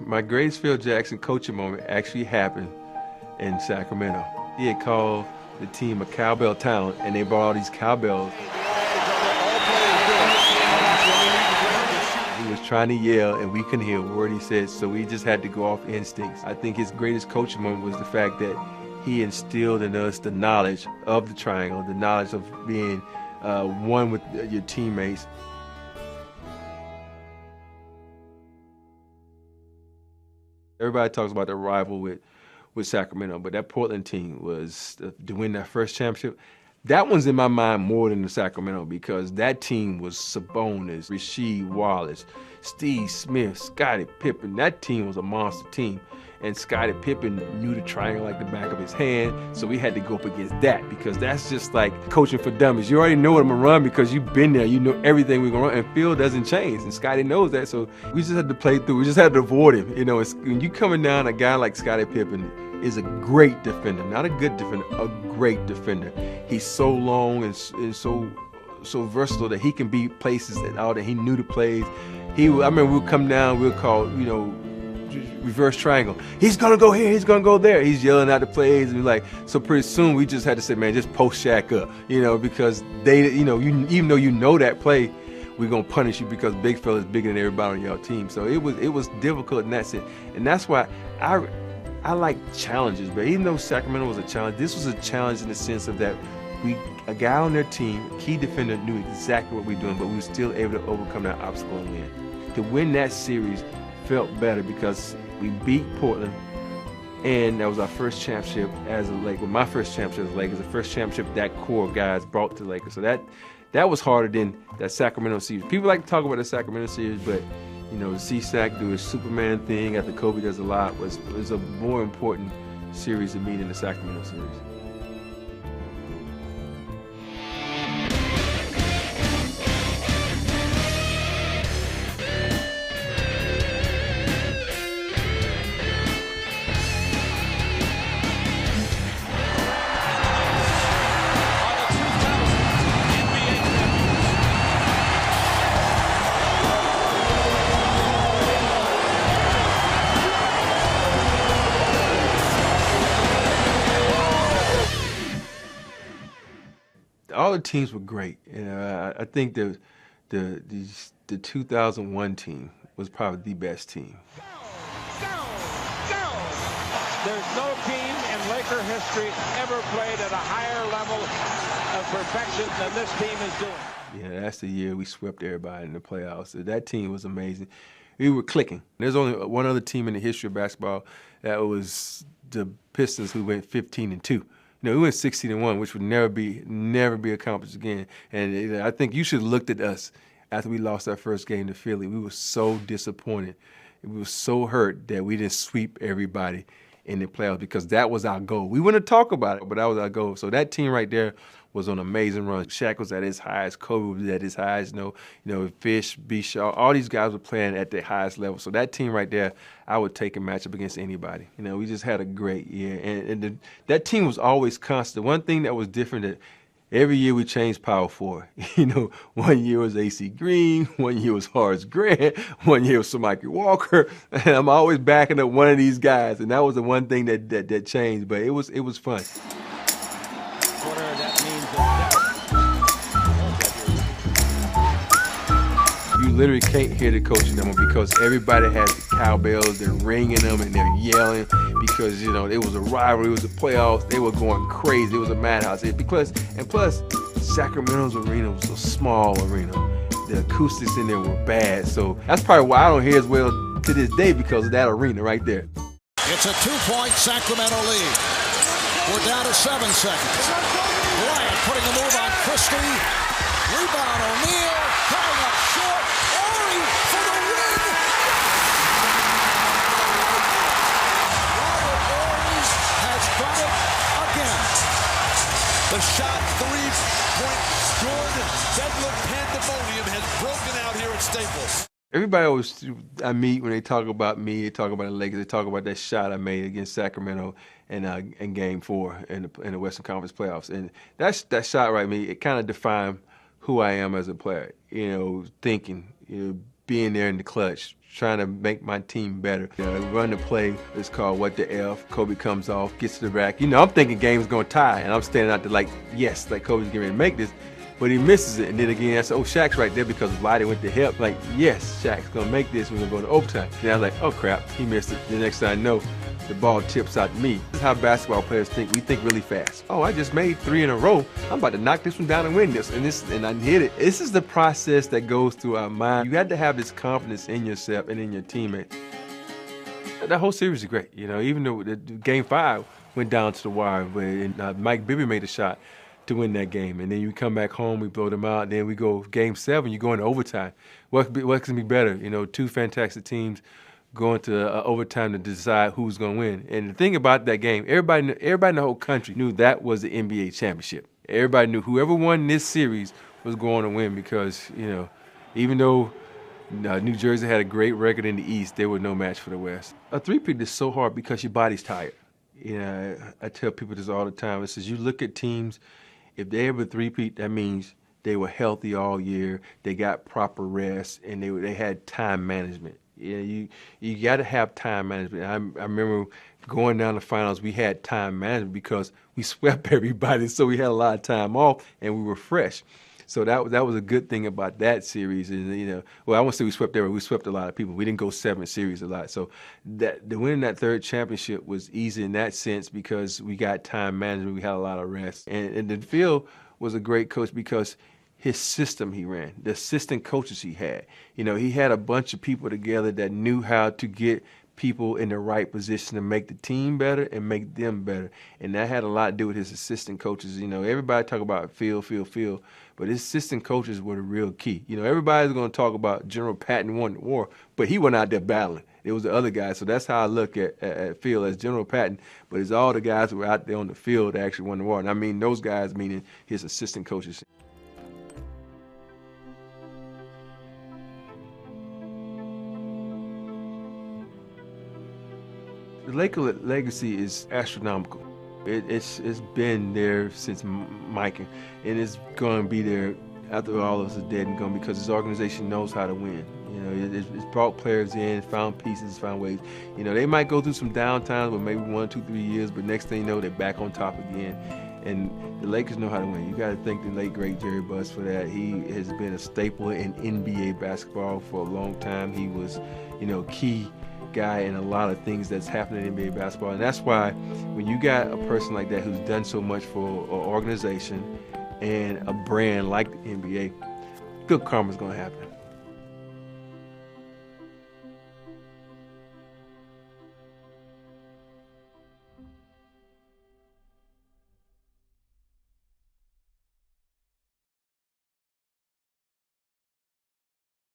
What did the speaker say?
My greatest Phil Jackson coaching moment actually happened in Sacramento. He had called the team a cowbell town, and they brought all these cowbells. He was trying to yell, and we couldn't hear a word he said, so we just had to go off instincts. I think his greatest coaching moment was the fact that he instilled in us the knowledge of the triangle, the knowledge of being one with your teammates. Everybody talks about the rival with Sacramento, but that Portland team was to win that first championship. That one's in my mind more than the Sacramento because that team was Sabonis, Rasheed Wallace, Steve Smith, Scottie Pippen. That team was a monster team. And Scottie Pippen knew the triangle like the back of his hand, so we had to go up against that because that's just like coaching for dummies. You already know what I'm gonna run because you've been there. You know everything we're gonna run, and Phil doesn't change, and Scottie knows that, so we just had to play through. We just had to avoid him. You know, when you coming down, a guy like Scottie Pippen is a great defender, not a good defender, a great defender. He's so long and so versatile that he can be places and all that. He knew the plays. I remember we would come down, we'll call, reverse triangle. He's gonna go here, he's gonna go there. He's yelling out the plays, and so pretty soon we just had to say, man, just post Shaq up, because they, even though you know that play, we're gonna punish you because big fella's bigger than everybody on your team. So it was difficult in that sense, and that's why I like challenges. But even though Sacramento was a challenge, this was a challenge in the sense of that a guy on their team, a key defender, knew exactly what we were doing, but we were still able to overcome that obstacle and win. To win that series felt better because we beat Portland, and that was our first championship as a Laker. My first championship as a Lakers, the first championship that core of guys brought to the Lakers. So that was harder than that Sacramento series. People like to talk about the Sacramento series, but to see Sac do his Superman thing after Kobe does a lot was a more important series to me than the Sacramento series. All the teams were great. I think the 2001 team was probably the best team. Go! There's no team in Laker history ever played at a higher level of perfection than this team is doing. Yeah, that's the year we swept everybody in the playoffs. That team was amazing. We were clicking. There's only one other team in the history of basketball that was the Pistons, who went 15-2. We went 16-1, which would never be accomplished again. And I think you should have looked at us after we lost our first game to Philly. We were so disappointed. We were so hurt that we didn't sweep everybody in the playoffs because that was our goal. We wouldn't talk about it, but that was our goal. So that team right there was on an amazing run. Shaq was at his highest. Kobe was at his highest. Fish, B. Shaw, all these guys were playing at their highest level. So that team right there, I would take a matchup against anybody. We just had a great year. And that team was always constant. One thing that was different that every year we changed power forward. 1 year was AC Green, 1 year was Horace Grant, 1 year was Samaki Walker, and I'm always backing up one of these guys. And that was the one thing that changed, but it was fun. You literally can't hear the coach anymore because everybody has the cowbells, they're ringing them and they're yelling because, it was a rivalry, it was a playoffs, they were going crazy, it was a madhouse. Plus, Sacramento's arena was a small arena. The acoustics in there were bad, so that's probably why I don't hear as well to this day because of that arena right there. It's a 2-point Sacramento lead. We're down to 7 seconds. Bryant putting a move on Christie. Rebound O'Neal, coming up short. Horry for the win. Robert Horry has done it again. The shot, 3-point Jordan Bedlam pandemonium has broken out here at Staples. Everybody always, when they talk about me, they talk about the Lakers, they talk about that shot I made against Sacramento in Game 4 in the Western Conference playoffs. And that shot right me, it kind of defined who I am as a player. Thinking, being there in the clutch, trying to make my team better. Run the play is called what the F. Kobe comes off, gets to the rack. I'm thinking game's going to tie, and I'm standing out there like, yes, like Kobe's getting ready to make this. But he misses it, and then again, I said, oh, Shaq's right there because Lottie went to help. Like, yes, Shaq's going to make this. We're going to go to overtime. Then I was like, oh, crap, he missed it. The next thing I know, the ball tips out to me. This is how basketball players think. We think really fast. Oh, I just made 3 in a row. I'm about to knock this one down and win this. And I hit it. This is the process that goes through our mind. You had to have this confidence in yourself and in your teammates. That whole series is great. Even though the Game 5 went down to the wire, but Mike Bibby made a shot to win that game. And then you come back home, we blow them out. Then we go Game 7, you go into overtime. What can be better? 2 fantastic teams going to overtime to decide who's going to win. And the thing about that game, everybody in the whole country knew that was the NBA championship. Everybody knew whoever won this series was going to win because, even though New Jersey had a great record in the East, they were no match for the West. A three-peat is so hard because your body's tired. I tell people this all the time. It says you look at teams, if they have a three-peat, that means they were healthy all year, they got proper rest, and they had time management. You got to have time management. I remember going down the finals, we had time management because we swept everybody, so we had a lot of time off, and we were fresh. So that was a good thing about that series. And well, I won't say we swept everybody. We swept a lot of people. We didn't go 7 series a lot. So the winning that 3rd championship was easy in that sense because we got time management. We had a lot of rest. And then Phil was a great coach because his system he ran, the assistant coaches he had. He had a bunch of people together that knew how to get people in the right position to make the team better and make them better. And that had a lot to do with his assistant coaches. Everybody talk about Phil, but his assistant coaches were the real key. Everybody's going to talk about General Patton won the war, but he went out there battling. It was the other guys. So that's how I look at Phil as General Patton, but it's all the guys who were out there on the field that actually won the war. And I mean those guys meaning his assistant coaches. The Laker legacy is astronomical. It's been there since Mike, and it's going to be there after all of us are dead and gone because this organization knows how to win. It's brought players in, found pieces, found ways. They might go through some downtimes, but maybe 1, 2, 3 years, but next thing you know, they're back on top again. And the Lakers know how to win. You got to thank the late, great Jerry Buss for that. He has been a staple in NBA basketball for a long time. He was, key guy in a lot of things that's happening in NBA basketball. And that's why when you got a person like that who's done so much for an organization and a brand like the NBA, good karma's going to happen.